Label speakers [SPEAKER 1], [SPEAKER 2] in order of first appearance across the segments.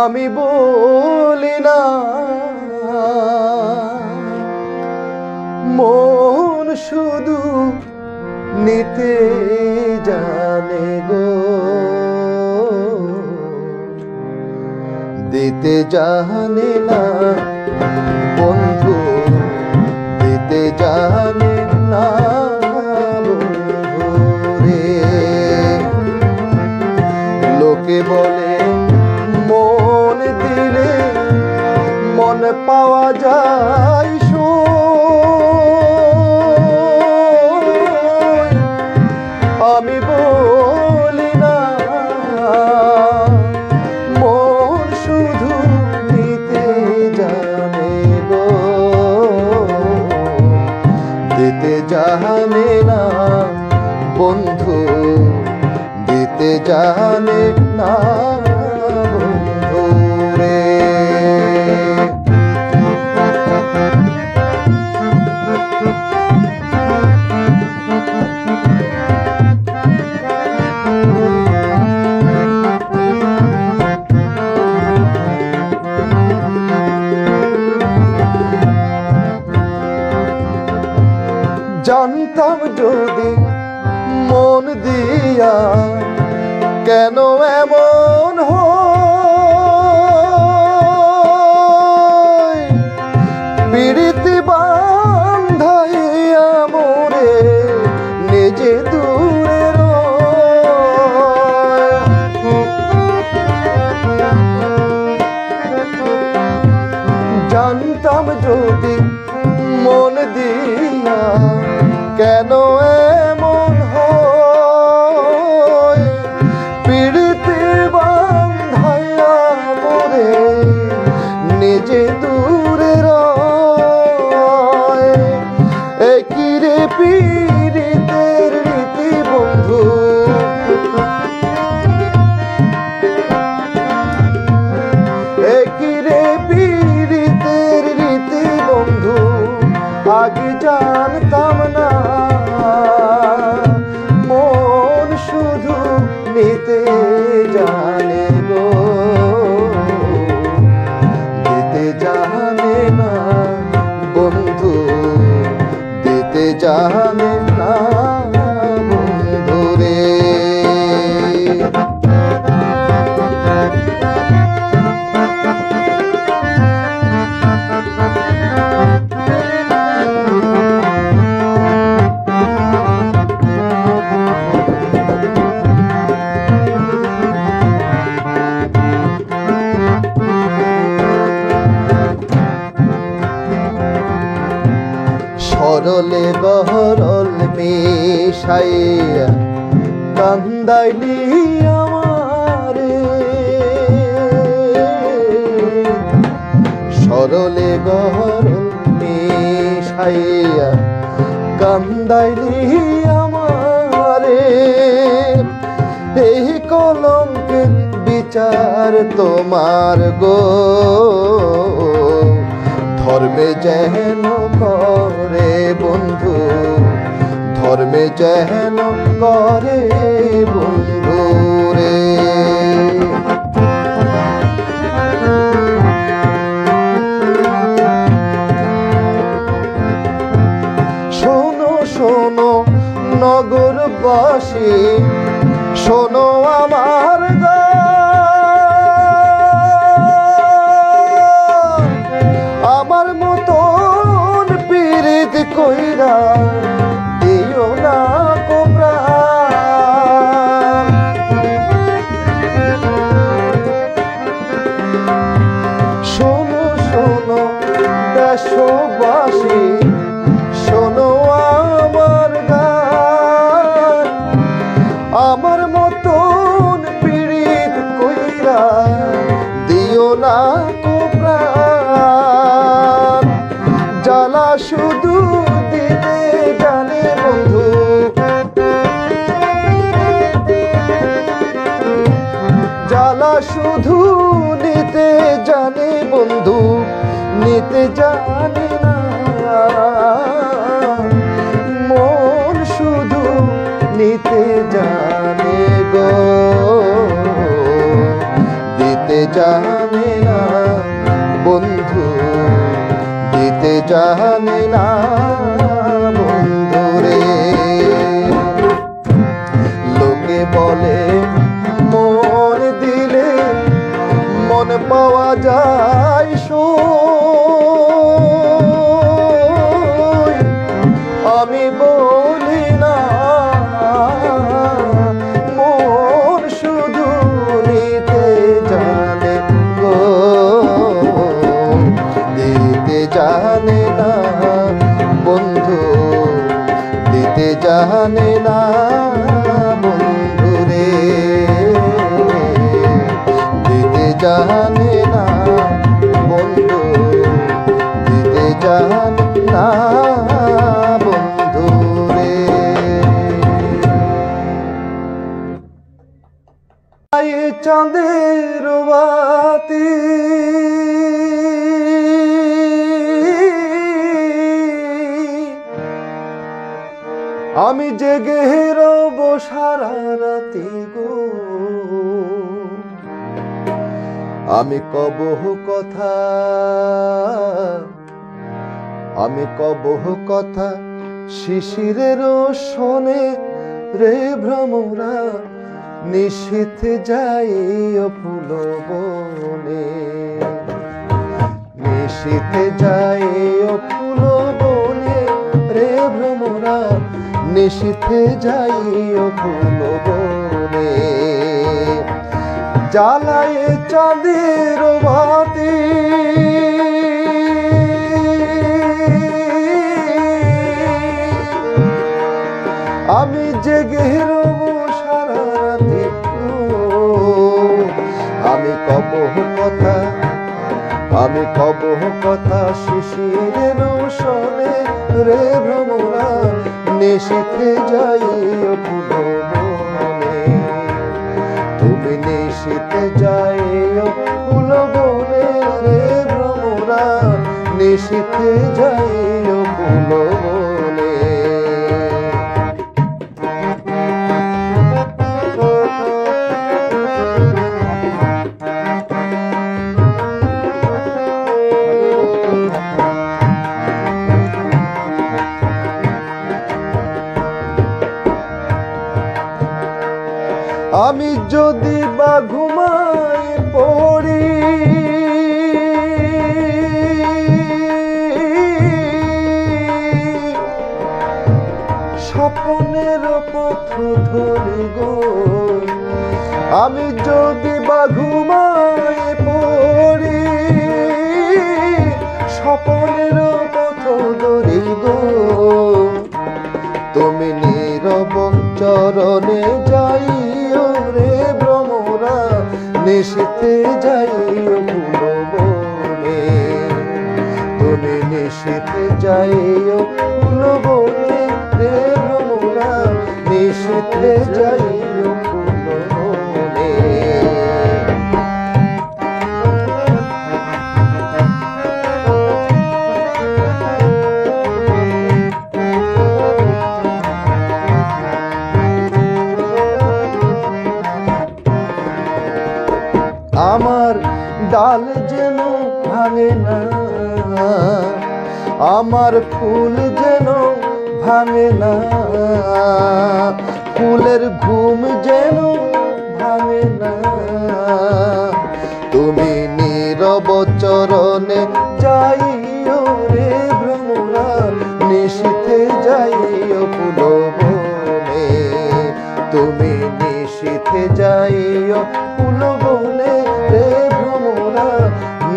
[SPEAKER 1] আমি বলি না, মন শুধু নিতে জানে গো, দিতে জানে না বন্ধু, দিতে জানে না বন্ধু রে। লোকে বলে মন দিলে মন পাওয়া যায়, আমি বলি না, মন শুধু নিতে জানে গো, দিতে জানে না বন্ধু, দিতে জানে না বন্ধু রে। জানতাম যদি মন দিয়া কেন এমন হয়, পিড়িতি বান্ধাইয়া মোরে নিজে দূরে রয়। জানতাম যদি মন দিয়া কেন এমন হয়, পিড়িতে বান্ধাইয়া মোরে নিজে দূরে রয়। একই রে পীড়িতের রীতি বন্ধু, একই রে পীড়িতের রীতি বন্ধু, আগে জানতাম না মন শুধু নিতে জানে গো, দিতে জানে না বন্ধু, দিতে জানে না বন্ধু রে। সরলে গহরল মিশাইয়া কান্দাইলি আমারে, সরলে গহরল মিশাইয়া কান্দাইলি আমারে। এই কলঙ্কের বিচার তোমার গো, ধর্মে যেন করে বন্ধু, ধর্মে যেন করে বন্ধু রে। শোনো শোনো নগরবাসী, শোনো আমার আমার মতন পীড়িত কইরা দিও না কোবরা। শোনো শোনো দেশবাসী, শোনো আমার গান, আমার মতন পীড়িত কইরা দিও না কোবরা। জ্বালা শুধু দিতে জানে বন্ধু, জ্বালা শুধু নিতে জানে বন্ধু, নিতে জানে না জানে না বন্ধুরে। লোকে বলে মন দিলে মন পাওয়া যায় সই, আমি বলি না মন শুধু নিতে জানে গো, দিতে জানে না বন্ধু, দিতে জানে না বন্ধুরে, দিতে জানে না বন্ধু, দিতে জানে না বন্ধুরে। চাঁদের বাতি আমি জেগে রব সারা রাতি গো, আমি কবহ কথা, আমি কবহ কথা শিশিরের শোনে রে ভ্রমরা, নিশীথে যাই ফুল বনে, নিশীথে যাই ফুল বনে রে ভ্রমরা, নিশীথে যাই ফুল বনে। জ্বালায় চাঁদের বাতি আমি জেগে রব সারা রাতি, আমি কবহ কথা, আমি কবহ কথা শিশিরের শোনে রে ভ্রমরা, নিশীথে যাই ফুল বনে, তুমি নিশীথে যাই ফুল বনে রে ভ্রমরা, নিশীথে যাই ফুল বনে। আমি যদি বা ঘুমাই পড়ি, স্বপ্নের পথ ধরি গো, আমি যদি বা ঘুমাই পড়ি, স্বপ্নের পথ ধরি গো, তুমি নীরব চরণে যাইও রে ভ্রমরা, নিশীথে যাইও ফুল বনে, তুমি নিশীথে যাইও ফুল বনে রে ভ্রমরা, নিশীথে যাইও ফুল বনে। আমার ডাল যেন ভাঙে না, আমার ফুল যেন ভাঙে না, ফুলের ঘুম যেন ভাঙে না, তুমি নীরব চরণে যাইও রে ভ্রমরা, নিশীথে যাইও ফুল বনে, তুমি নিশীথে যাইও ফুল বনে রে ভ্রমরা,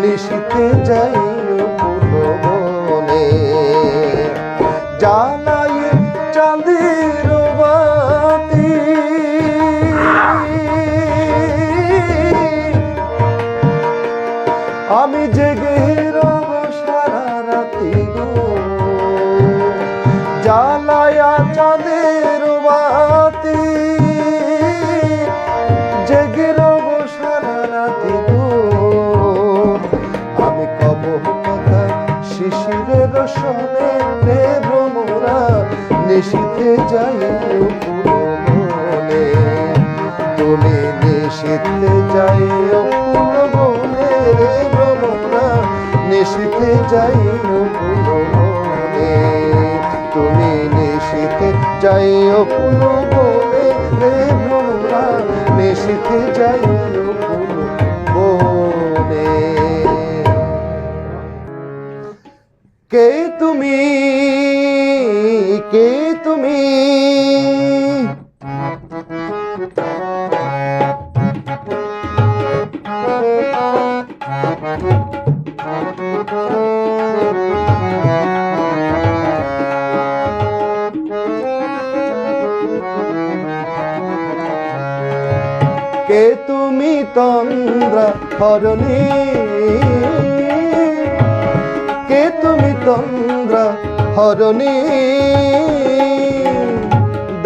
[SPEAKER 1] নিশীথে যাইও ফুল বনে। জ্বালায় চাঁদের বাতি আমি জেগে রব সারা রাতি গো, জ্বালায় চাঁদের বাতি জেগে রব সারা রাতি গো, আমি কবহ কথা শিশিরের শোনে রে ভ্রমরা, নিশীথে যাইও ফুল বনে, তুমি নিশীথে যাইও ফুল বনে রে ভ্রমরা, নিশীথে যাইও ফুল যাই ও ফুল বনে রে ভ্রমরা নেশিতে যাই ও ফুল বনে। কে তুমি, কে তুমি, কে তুমি তন্দ্রা হরণী, কে তুমি তন্দ্রা হরণী,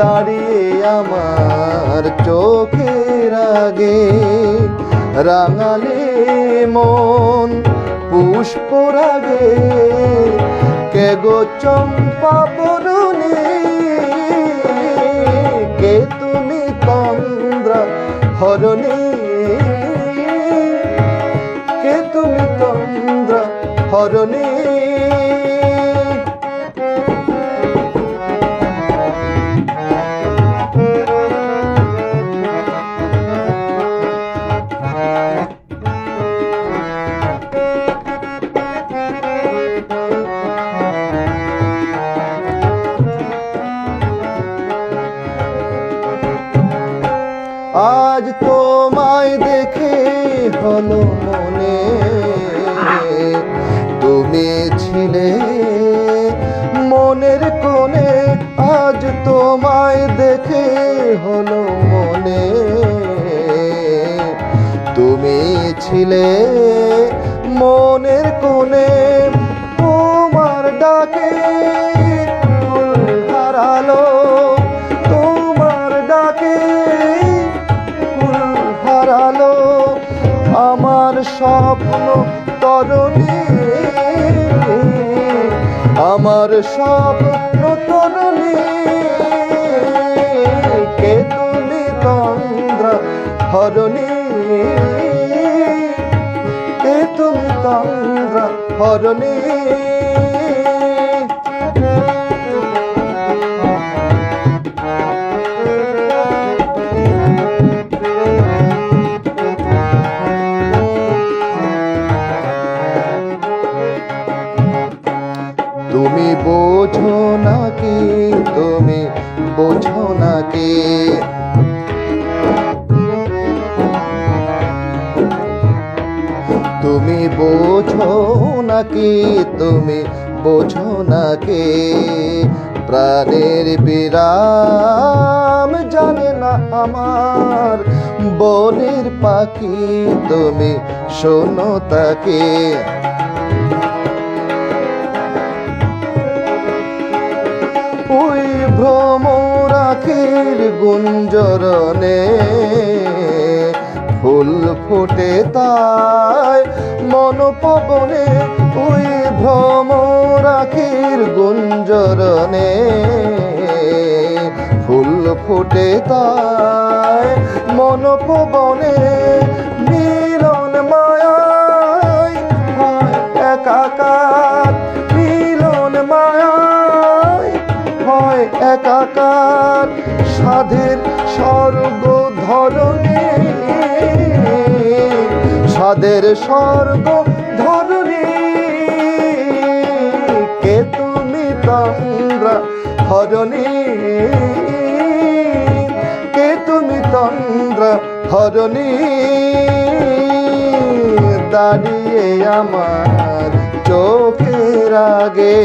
[SPEAKER 1] দাঁড়িয়ে আমার চোখের আগে রাঙালে মন পুষ্পরাগে। কে গো চম্পা বরণী, কে তুমি তন্দ্রা হরণী, কে তুমি তন্দ্রা হরণী। আজ তোমায় দেখে হলো মনে তুমি ছিলে মনের কোণে। আজ তোমায় দেখে হলো মনে তুমি ছিলে মনের কোণে। তোমার ডাকে ফুল হারালো, তোমার ডাকে হারালো আমার স্বপ্ন তরণী, আমার স্বপ্ন তরণী। কে তুমি তন্দ্রা হরণী, কে তুমি তন্দ্রা হরণী। তুমি বোঝো নাকি, তুমি বোঝো নাকি, তুমি বোঝো নাকি, তুমি বোঝো নাকি। প্রাণের বিরাম জানে না আমার বনের পাখি, তুমি শোনো তাকে। ওই ভ্রমর আখির গুঞ্জরণে ফুল ফোটে তাই মন পবনে। ওই ভ্রমর আখির গুঞ্জরণে ফুল ফোটে তাই মন পবনে। মিলন মায়ায় হয় একাকার, মিলন মায়ায় হয় একাকার। সাধের স্বর্গ ধরণী, সাধের স্বর্গ ধরণী। কে তুমি তন্দ্রা হরণী, কে তুমি তন্দ্রা হরণী। দাঁড়িয়ে আমার চোখের আগে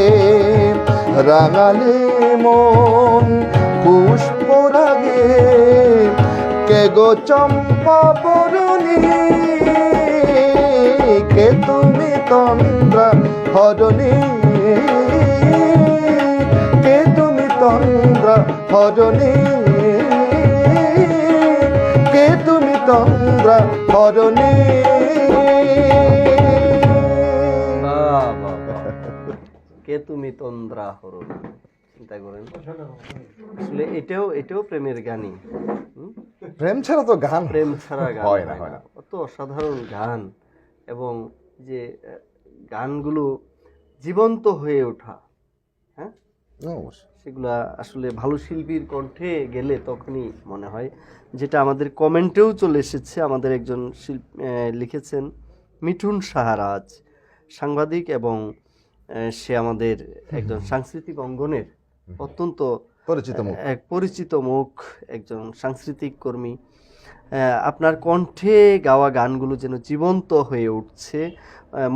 [SPEAKER 1] রাঙালে মন পুষ্পরাগে। কে গো চম্পা বরণী, কে তুমি তন্দ্রা হরণী, কে তুমি তন্দ্রা হরণী, কে তুমি তন্দ্রা হরণী।
[SPEAKER 2] কে তুমি তন্দ্রা হরণ, চিন্তা করেন। আসলে এটাও প্রেমের গানই।
[SPEAKER 1] প্রেম ছাড়া তো গান,
[SPEAKER 2] প্রেম ছাড়া গান
[SPEAKER 1] হয় না, হয় না।
[SPEAKER 2] অত অসাধারণ গান, এবং যে গানগুলো জীবন্ত হয়ে ওঠা, হ্যাঁ,
[SPEAKER 3] অবশ্যই।
[SPEAKER 2] সেগুলা আসলে ভালো শিল্পীর কণ্ঠে গেলে তখনই মনে হয়। যেটা আমাদের কমেন্টেও চলে এসেছে, আমাদের একজন লিখেছেন মিঠুন সাহারাজ, সাংবাদিক এবং সে আমাদের একজন সাংস্কৃতিক অঙ্গনের অত্যন্ত
[SPEAKER 3] পরিচিত মুখ।
[SPEAKER 2] এক পরিচিত মুখ, একজন সাংস্কৃতিক কর্মী। আপনার কণ্ঠে গাওয়া গানগুলো যেন জীবন্ত হয়ে উঠছে,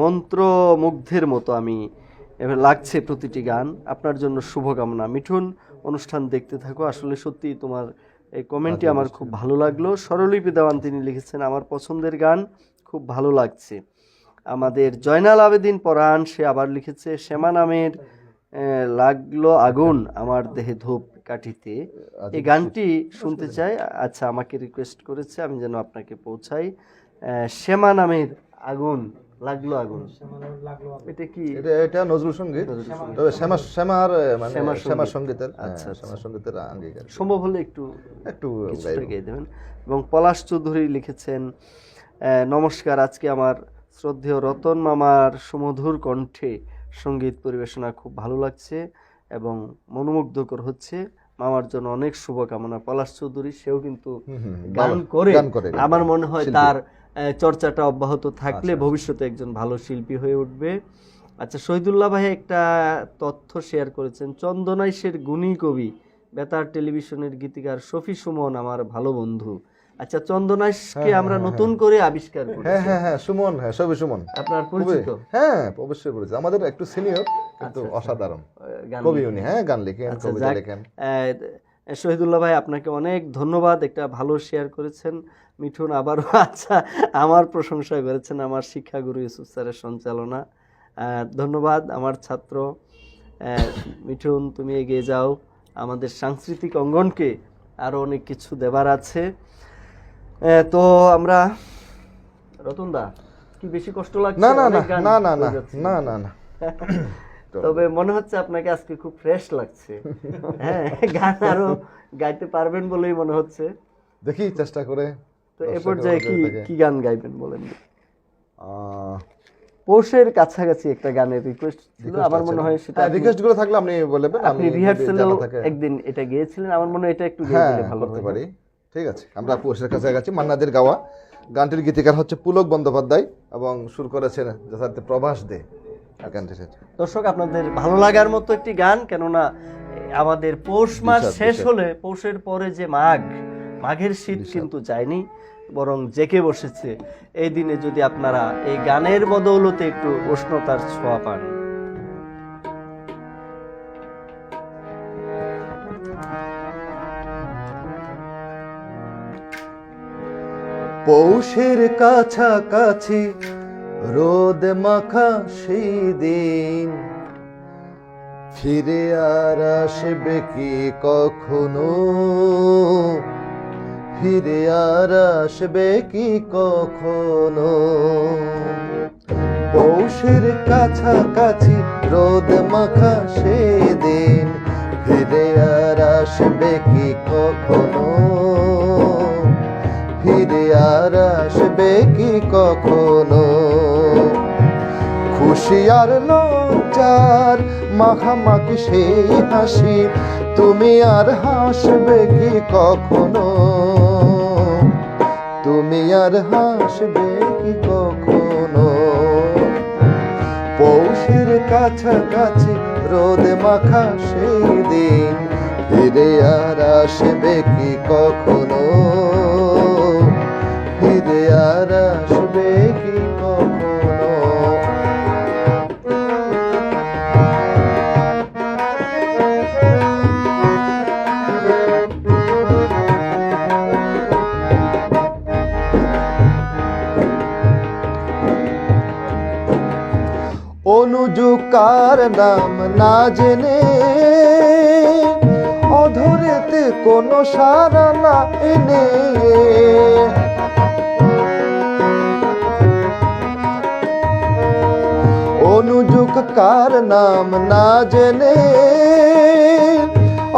[SPEAKER 2] মন্ত্রমুগ্ধের মতো আমি লাগছে প্রতিটি গান। আপনার জন্য শুভকামনা মিঠুন, অনুষ্ঠান দেখতে থাকো। আসলে সত্যি তোমার এই কমেন্টটি আমার খুব ভালো লাগলো। স্বরলিপি দেওয়ান তিনি লিখেছেন আমার পছন্দের গান, খুব ভালো লাগছে। আমাদের জয়নাল আবেদিন পরাণ সে আবার লিখেছে শ্যামা নামের লাগলো আগুন আমার দেহে ধূপ কাঠিতে, এই গানটি শুনতে চাই। আচ্ছা, আমাকে রিকোয়েস্ট করেছে আমি যেন আপনাকে পৌঁছাই। শ্যামা নামের আগুন লাগলো আগুন, এটা কি?
[SPEAKER 3] এটা নজরুল সঙ্গীত, তবে শ্যামার সঙ্গীতের, শ্যামার সঙ্গীতের আঙ্গিকার।
[SPEAKER 2] সম্ভব হলে একটু গেয়ে দেবেন। এবং পলাশ চৌধুরী লিখেছেন নমস্কার, আজকে আমার শ্রদ্ধেয় রতন মামার সুমধুর কণ্ঠে সঙ্গীত পরিবেশনা খুব ভালো লাগছে এবং মনোমুগ্ধকর হচ্ছে। মামার জন্য অনেক শুভকামনা। পলাশ চৌধুরী সেও কিন্তু গান করে, আমার মনে হয় তার চর্চাটা অব্যাহত থাকলে ভবিষ্যতে একজন ভালো শিল্পী হয়ে উঠবে। আচ্ছা, শহীদুল্লাহ ভাই একটা তথ্য শেয়ার করেছেন, চন্দনাইশের গুণী কবি বেতার টেলিভিশনের গীতিকার শফি সুমন আমার ভালো বন্ধু। আচ্ছা, চন্দনাইশকে আমরা নতুন করে আবিষ্কার করেছি।
[SPEAKER 3] হ্যাঁ সুমন, হ্যাঁ শফি সুমন
[SPEAKER 2] আপনার পরিচিত?
[SPEAKER 3] হ্যাঁ অবশ্যই পরিচিত, আমাদের একটু সিনিয়র, কিন্তু অসাধারণ কবি উনি। হ্যাঁ গান লিখেন, কবিতা লেখেন।
[SPEAKER 2] শহীদুল্লাহ ভাই আপনাকে অনেক ধন্যবাদ, একটা ভালো শেয়ার করেছেন। মিঠুন আবারও আচ্ছা আমার প্রশংসা করেছেন, আমার শিক্ষাগুরু ইউসুফ স্যারের সঞ্চালনা। ধন্যবাদ আমার ছাত্র। মিঠুন, তুমি এগিয়ে যাও, আমাদের সাংস্কৃতিক অঙ্গনকে আরো অনেক কিছু দেবার আছে। তো আমরা, রতন দা কি বেশি কষ্ট লাগছে?
[SPEAKER 3] না
[SPEAKER 2] তবে মনে হচ্ছে আপনাকে আজকে খুব ফ্রেশ লাগছে। হ্যাঁ, গান আরো গাইতে পারবেন বলেই মনে হচ্ছে।
[SPEAKER 3] দেখি চেষ্টা করে।
[SPEAKER 2] তো এ পর্যায়ে কি গান গাইবেন বলেন? পৌষের কাছাকাছি একটা গানের রিকোয়েস্ট ছিল, আমার মনে হয় সেটা
[SPEAKER 3] রিকোয়েস্ট গুলো থাকলে আপনি বলবেন।
[SPEAKER 2] আপনি রিহার্সালেও একদিন এটা গেয়েছিলেন, আমার মনে হয় এটা একটু গেয়ে দিলে ভালো
[SPEAKER 3] হতে পারে। ঠিক আছে, আমরা পৌষের কাছাকাছি মান্নাদের গাওয়া গানটির গীতিকার হচ্ছে পুলক বন্দ্যোপাধ্যায় এবং সুর করেছেন যথার্থ প্রভাস দে।
[SPEAKER 2] দর্শক, আপনাদের ভালো লাগার মতো একটি গান, কেননা আমাদের পৌষ মাস শেষ হলে পৌষের পরে যে মাঘের শীত কিন্তু যায়নি, বরং জেকে বসেছে। এই দিনে যদি আপনারা এই গানের বদৌলতে একটু উষ্ণতার ছোঁয়া পান।
[SPEAKER 1] পৌষের কাছাকাছি রোদ মাখা সেই দিন, ফিরে আর আসবে কি কখনো, ফিরে আর আসবে কি কখনো। পৌষের কাছাকাছি রোদ মাখা সেই দিন, ফিরে আর আসবে কি কখনো, ফিরে আর আসবে কি কখনো। খুশি আর লজ্জার মাখামাখি সেই হাসি, তুমি আর হাসবে কি কখনো, তুমি আর হাসবে কি কখনো। পৌষের কাছাকাছি রোদ মাখা সেই দিন, ফিরে আর আসবে কি কখনো, ফিরে আর আসবে কি কখনো। অনুযুকার নাম না জেনে, অধরেতে কোনো সারা না এনে, অনুযুকার নাম না জেনে,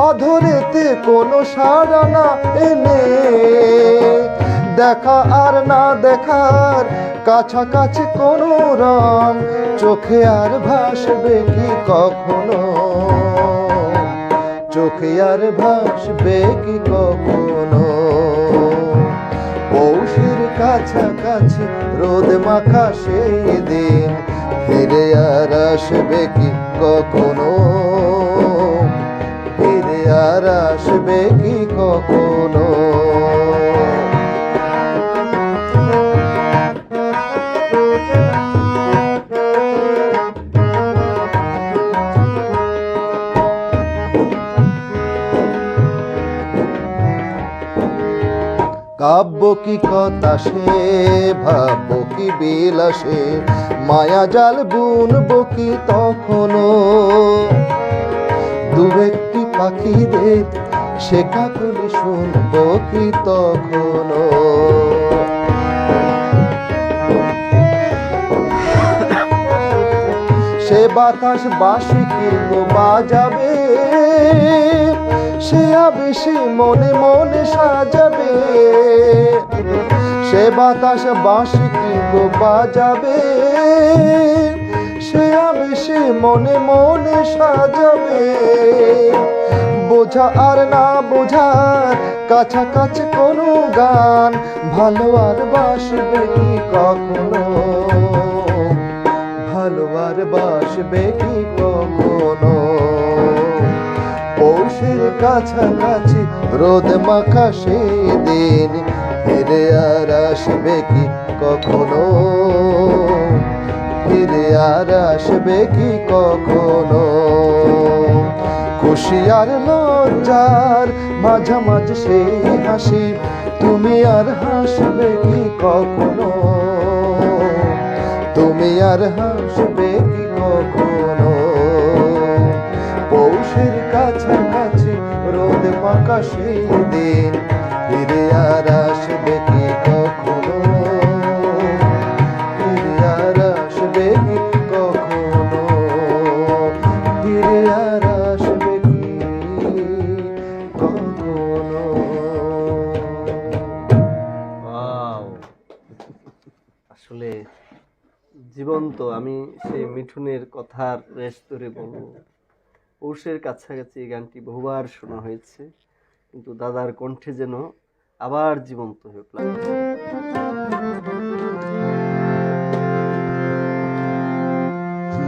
[SPEAKER 1] অধরেতে কোনো সারা না এনে, দেখা আর না দেখার কাছাকাছি কোনো রং, চোখে আর ভাসবে কি কখনো,
[SPEAKER 3] চোখে আর ভাসবে কি কখনো পৌষের কাছাকাছি রোদ মাখা সেই দিন ফিরে আর আসবে কি কখনো ফিরে আর আসবে কি কখনো কাব্য কি কথা সে ভাবব কি বিলাসে মায়া জাল বুনব কি তখনো দু একটি পাখিদের সে কাকলি শুনব কি তখনো সে বাতাস বাঁশি কি বাজাবে সে আবেশে মনে মনে সাজাবে সে বাতাস বাঁশি কি বাজাবে সে আবেশে মনে মনে সাজাবে বোঝা আর না বোঝার কাছাকাছি কোনো গান ভালো আর বাসবে কি কখনো ভালো আর বাসবে কি কখনো পৌষের কাছাকাছি রোদ মাখা সেই দিন ফিরে আর আসবে কি কখনো ফিরে আর আসবে কি কখনো খুশি আর লজ্জার মাঝামাঝি সেই হাসি তুমি আর হাসবে কি কখনো তুমি আর হাসবে কি কখনো পৌষের কাছাকাছি রোদ মাখা সেই দিন ফিরে আর আসবে কি কখনো ফিরে আর আসবে কি কখনো ফিরে আর আসবে কি কখনো
[SPEAKER 2] আসলে জীবন্ত। আমি সেই মিঠুনের কথার রেশ ধরে বলবো, পৌষের কাছাকাছি এই গানটি বহুবার শোনা হয়েছে, কিন্তু দাদার কণ্ঠে যেন আবার জীবন্ত হয়ে উঠল।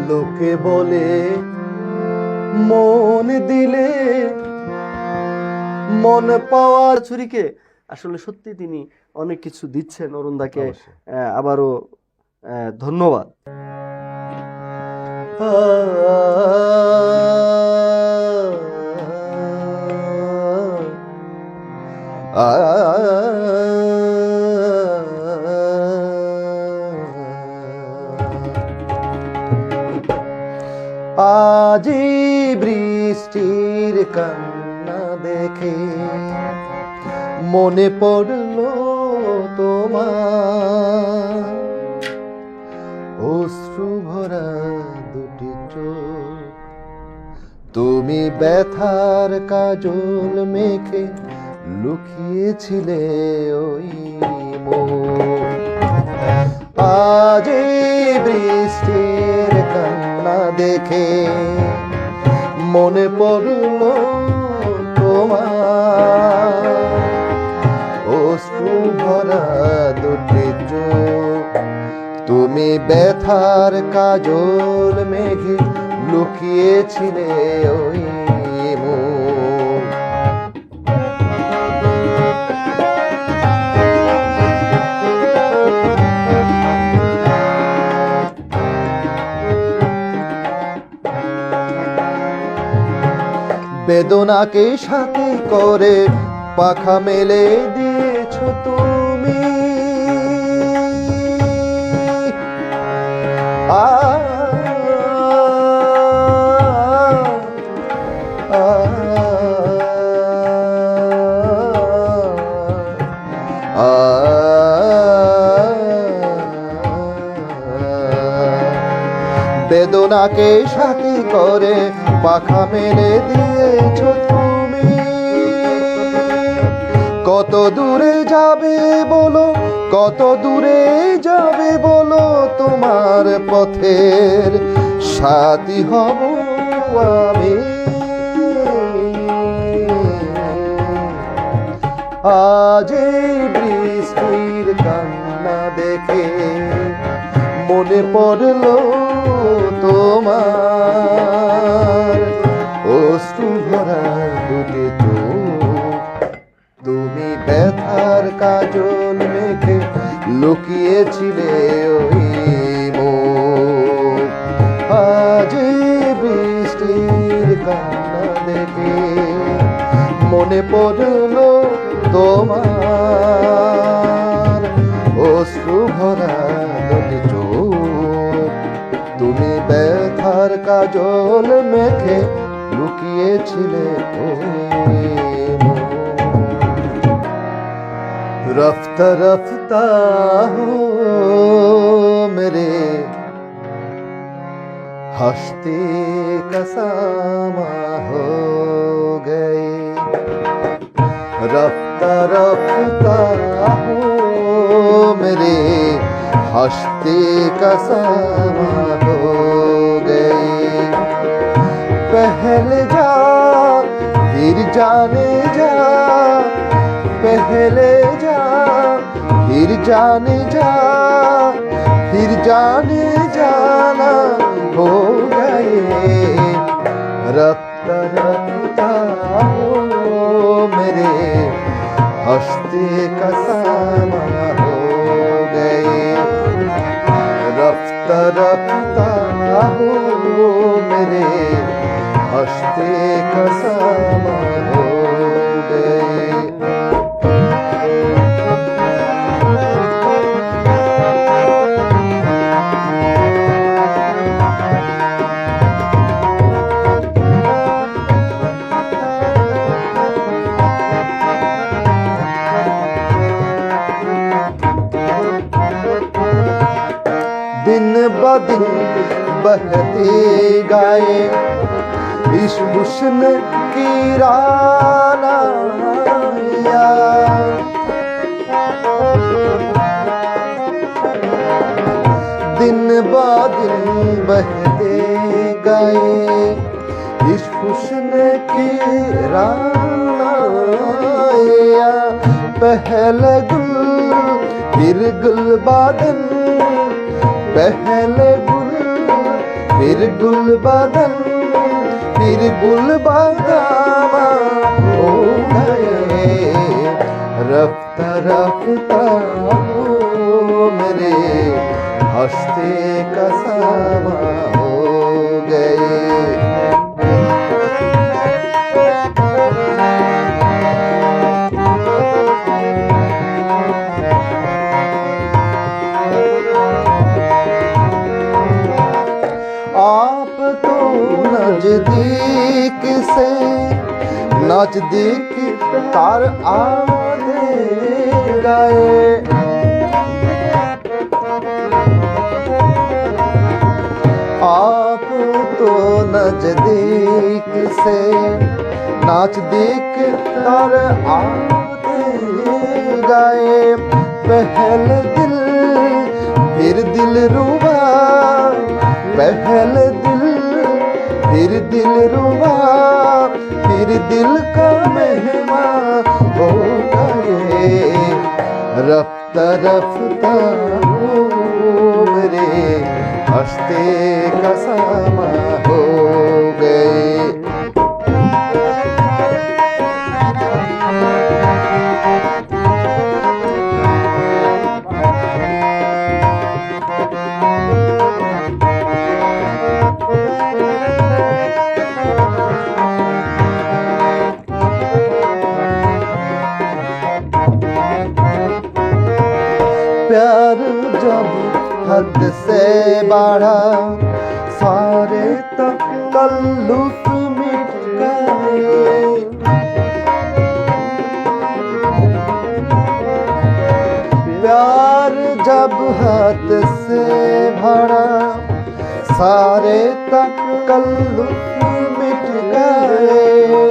[SPEAKER 3] লোকে বলে মন দিলে মন পাওয়ার
[SPEAKER 2] ছুরিকে আসলে সত্যি তিনি অনেক কিছু দিচ্ছেন। অরুণদাকে আবারও ধন্যবাদ।
[SPEAKER 3] আজি বৃষ্টির কান্না দেখে মনে পড়লো তোমার অশ্রু ভরা দুটি চোখ তুমি ব্যথার কাজল মেখে লুকিয়েছিলে ওই মুখ আজ বৃষ্টির কান্না দেখে মনে পড়লো তোমার অশ্রু ভরা দুটি চোখ তুমি ব্যথার কাজল মেঘে লুকিয়েছিলে ওই মুখ বেদনাকে সাথে করে পাখা মেলে দিয়েছ তুমি বেদনাকে সাথী করে পাখা মেলে দিয়েছ তুমি কত দূরে যাবে বলো কত দূরে যাবে বলো তোমার পথের সাথী হব আমি আজ এই বৃষ্টির কান্না দেখে মনে পড়লো তোমার অশ্রু ভরা দুটি চোখ, তুমি ব্যথার কাজল মেখে লুকিয়েছিলে ওই মুখ। আজ এই বৃষ্টির কান্না দেখে মনে পড়লো তোমার অশ্রু ভরা দুটি চোখ, তুমি ব্যথার কাজল মেখে লুকিয়েছিলে ওই মুখ। रफ्ता रफ्ता हो मेरे हंसते का सामा हो गए, रफ्ता रफ्ता हो मेरे हंसते का सामा हो गए। पहले जा फिर जाने जा, पहले जा फिर जाने जा, फिर जाने जाना हो गए। रफ्ता रफ्ता हो मेरे हंसते का सामा हो गए, रफ्ता रफ्ता हो मेरे हंसते का सामा हो गए। दिन ब दिन बहते गाए इस हुस्न की रानाया, दिन ब दिन बहते गए इस हुस्न की रानाया। पहले गुल फिर गुलबादन, पहले गुल फिर गुल बदन, फिर गुल बदामा हो गए। रफ्ता रफ्ता हो मेरे हंसते का सामा हो गए। आप तो नजदीक से नजदीक तार आते गए, आप तो नजदीक से नजदीक तार आते गए। पहले दिल फिर दिल रुबा, पहले दिल फिर दिल रुबा, फिर दिल का मेहमान हो गए। रफ्ता रफ्ता हो मेरे हंसते का सामा हो गए। प्यार जब हद से बढ़ा सारे तकल्लुफ मिट गए। प्यार जब हद से बढ़ा सारे तकल्लुफ मिट गए।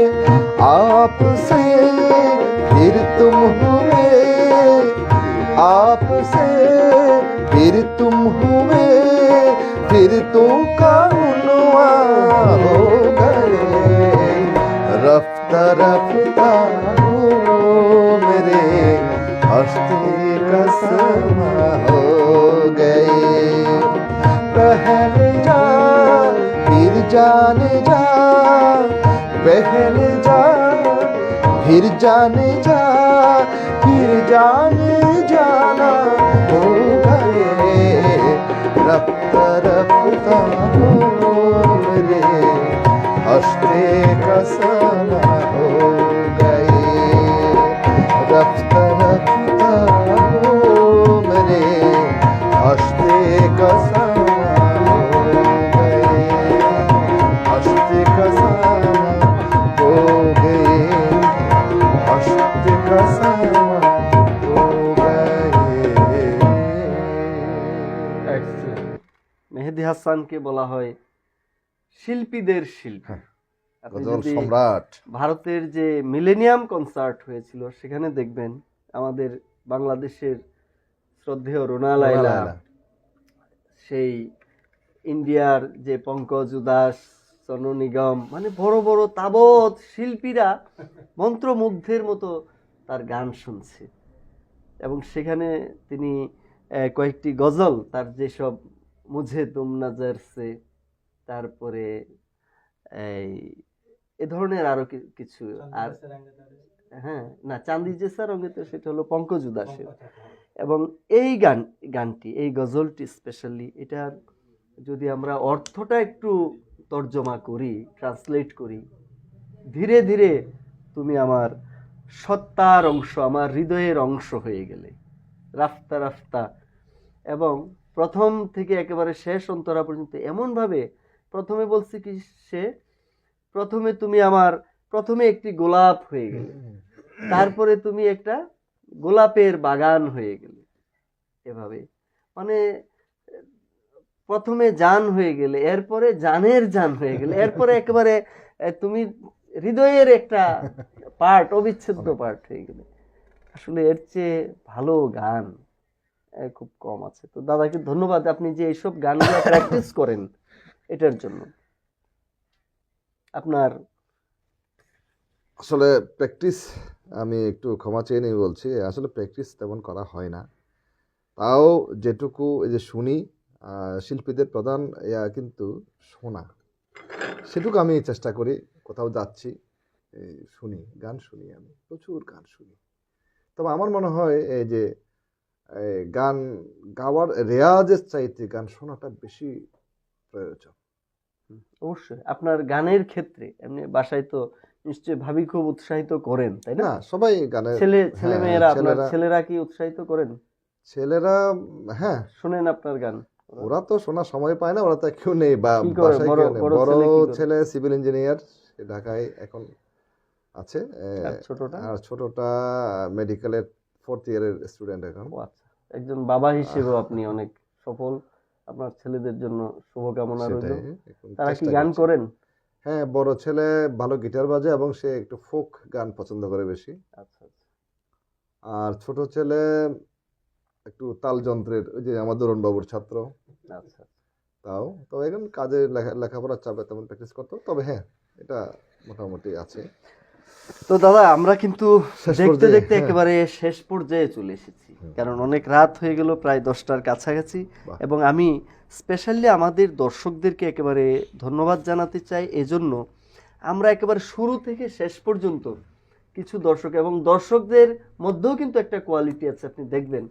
[SPEAKER 3] आपसे फिर तुम हुए, आपसे फिर तुम हुए, फिर तुम कानुआ हो गए। रफ्ता रफ्ता हो मेरे जाने जा बहने जा फिर जाने जा फिर जाने जाना होगा ये रफ्ता रफ्ता हो मेरे हंसते का समा हो गए रफ्ता रफ्ता हो मेरे हंसते का समा हो गए हंसते का समा हो गए हंसते का समा हो गए
[SPEAKER 2] মেহেদী হাসানকে বলা হয় শিল্পীদের শিল্পী। আপনি
[SPEAKER 3] গজল
[SPEAKER 2] যদি
[SPEAKER 3] সম্রাট
[SPEAKER 2] ভারতের যে মিলেনিয়াম কনসার্ট হয়েছিল সেখানে দেখবেন আমাদের বাংলাদেশের শ্রদ্ধেয় রুনা লায়লা, সেই ইন্ডিয়ার যে পঙ্কজ উদাস, সোনু নিগম, মানে বড় বড় তাবৎ শিল্পীরা মন্ত্রমুগ্ধের মতো তার গান শুনছে। এবং সেখানে তিনি কয়েকটি গজল, তার যেসব মুঝে তুম নজর সে, তারপরে এ ধরনের আরো কিছু, আর হ্যাঁ না চাঁদি জেসা রঙে, তো সেটা হলো পঙ্কজ উদাসের। এবং এই গানটি, এই গজলটি স্পেশালি, এটার যদি আমরা অর্থটা একটু তর্জমা করি, ট্রান্সলেট করি, ধীরে ধীরে তুমি আমার সত্তার অংশ, আমার হৃদয়ের অংশ হয়ে গেলে, রাফতা রাফতা। এবং প্রথম থেকে একেবারে শেষ অন্তরা পর্যন্ত এমনভাবে, প্রথমে বলছি কি, সে প্রথমে তুমি আমার, প্রথমে একটি গোলাপ হয়ে গেলে, তারপরে তুমি একটা গোলাপের বাগান হয়ে গেলে, এভাবে মানে প্রথমে জান হয়ে গেলে, এরপরে জানের জান হয়ে গেলে, এরপরে একেবারে তুমি হৃদয়ের একটা পার্ট, অবিচ্ছেদ্য পার্ট হয়ে গেলে। আসলে এর চেয়ে ভালো গান খুব কম আছে। তো দাদাকে ধন্যবাদ, আপনি যে এইসব গানগুলো প্র্যাকটিস করেন এটার জন্য। আপনার
[SPEAKER 3] আসলে প্র্যাকটিস, আমি একটু ক্ষমা চেয়ে নিয়ে বলছি, আসলে প্র্যাকটিস তেমন করা হয় না। তাও যেটুকু এই যে শুনি, শিল্পীদের প্রধান কিন্তু শোনা, সেটুকু আমি চেষ্টা করি। কোথাও যাচ্ছি শুনি, গান শুনি, আমি প্রচুর গান শুনি। তবে আমার মনে হয় এই যে গান গাওয়ার রেয়াজের চাইতে গান শোনাটা বেশি প্রয়োজন।
[SPEAKER 2] অবশ্যই আপনার গানের ক্ষেত্রে এমনি বাসায় তো নিশ্চয়ই ভাবি খুব উৎসাহিত করেন, তাই না?
[SPEAKER 3] সবাই গানে,
[SPEAKER 2] ছেলে মেয়েরা, আপনার ছেলেরা কি উৎসাহিত করেন?
[SPEAKER 3] ছেলেরা হ্যাঁ
[SPEAKER 2] শুনেন আপনার গান?
[SPEAKER 3] ওরা তো শোনার সময় পায় না, ওরা তো কেউ নেই, বা বড় ছেলে সিভিল ইঞ্জিনিয়ার, ঢাকায় এখন আছে, আর ছোটটা মেডিকেলের 4th ইয়ারের স্টুডেন্ট এখন।
[SPEAKER 2] আচ্ছা, একজন বাবা হিসেবেও আপনি অনেক সফল, আপনার ছেলেদের জন্য শুভকামনা রইল। তারা কি গান করেন?
[SPEAKER 3] হ্যাঁ, বড় ছেলে ভালো গিটার বাজে এবং সে একটু ফোক গান পছন্দ করে বেশি।
[SPEAKER 2] আচ্ছা,
[SPEAKER 3] আর ছোট ছেলে একটু তাল যন্ত্রের, ওই যে আমাদের অরুণ বাবুর ছাত্র।
[SPEAKER 2] আচ্ছা,
[SPEAKER 3] তাও তো এখন কাজে লেখাপড়ার চাপে তেমন প্র্যাকটিস করতো, তবে হ্যাঁ এটা মোটামুটি আছে।
[SPEAKER 2] তো দাদা, আমরা কিন্তু দেখতে দেখতে একেবারে শেষ পর্যায়ে চলে এসেছি, কারণ অনেক রাত হয়ে গেল, প্রায় 10টার কাছাকাছি। এবং আমি স্পেশালি আমাদের দর্শকদেরকে একেবারে ধন্যবাদ জানাতে চাই এজন্য, আমরা একেবারে শুরু থেকে শেষ পর্যন্ত কিছু দর্শক, এবং দর্শকদের মধ্যেও কিন্তু একটা কোয়ালিটি আছে, আপনি দেখবেন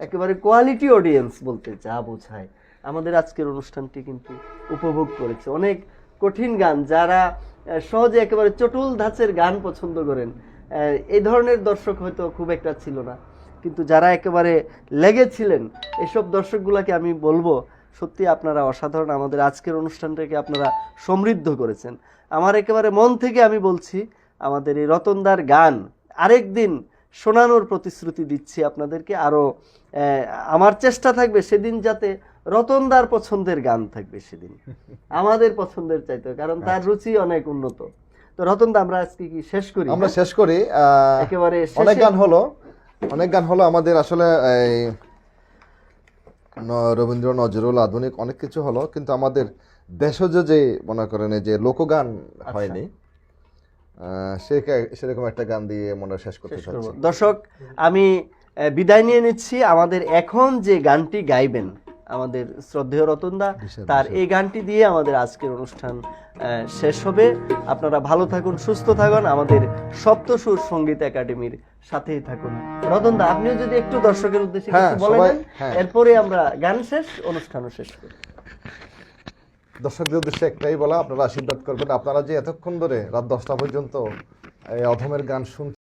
[SPEAKER 2] একেবারে কোয়ালিটি অডিয়েন্স বলতে যা বোঝায়, আমাদের আজকের অনুষ্ঠানটি কিন্তু উপভোগ করেছে। অনেক কঠিন গান, যারা সহজে একেবারে চটুল ধাঁচের গান পছন্দ করেন, এই ধরনের দর্শক হয়তো খুব একটা ছিল না, কিন্তু যারা একেবারে লেগেছিলেন, এসব দর্শকগুলোকে আমি বলবো সত্যি আপনারা অসাধারণ। আমাদের আজকের অনুষ্ঠানটাকে আপনারা সমৃদ্ধ করেছেন। আমার একেবারে মন থেকে আমি বলছি, আমাদের এই রতনদার গান আরেকদিন শোনানোর প্রতিশ্রুতি দিচ্ছি আপনাদেরকে। আরও আমার চেষ্টা থাকবে সেদিন যাতে রতনদার পছন্দের গান থাকবে সেদিন, আমাদের পছন্দের চাইতে, কারণ তার রুচি অনেক উন্নত। তো রতনদা, আমরা আজকে কি শেষ করি?
[SPEAKER 3] আমরা শেষ করি।
[SPEAKER 2] একেবারে
[SPEAKER 3] অনেক গান হলো আমাদের, আসলে রবীন্দ্র, নজরুল, আধুনিক অনেক কিছু হলো, কিন্তু আমাদের দেশজ যে মনে করেন যে লোকগান হয়নি, সেরকম একটা গান দিয়ে মনে শেষ করতে চাচ্ছি।
[SPEAKER 2] দর্শক, আমি বিদায় নিয়ে নিচ্ছি। আমাদের এখন যে গানটি গাইবেন আমাদের শ্রদ্ধেয় রতনদা,
[SPEAKER 3] বিশাল,
[SPEAKER 2] তার
[SPEAKER 3] বিশাল।
[SPEAKER 2] এই গানটি দিয়ে আমাদের আজকের অনুষ্ঠান শেষ হবে। আপনারা ভালো থাকুন, সুস্থ থাকুন, আমাদের সপ্তসুর সঙ্গীত একাডেমির সাথেই থাকুন। রতনদা, আপনিও যদি একটু দর্শকের উদ্দেশ্যে
[SPEAKER 3] হ্যাঁ,
[SPEAKER 2] কিছু বলে
[SPEAKER 3] সবাই-
[SPEAKER 2] দেন,
[SPEAKER 3] হ্যাঁ।
[SPEAKER 2] এরপরে আমরা গান শেষ, অনুষ্ঠানও শেষ করি।
[SPEAKER 3] দর্শকদের উদ্দেশ্যে একটাই বলা, আপনারা আশীর্বাদ করবেন। আপনারা যে এতক্ষণ ধরে রাত 10টা পর্যন্ত এই অধমের গান শুনছেন,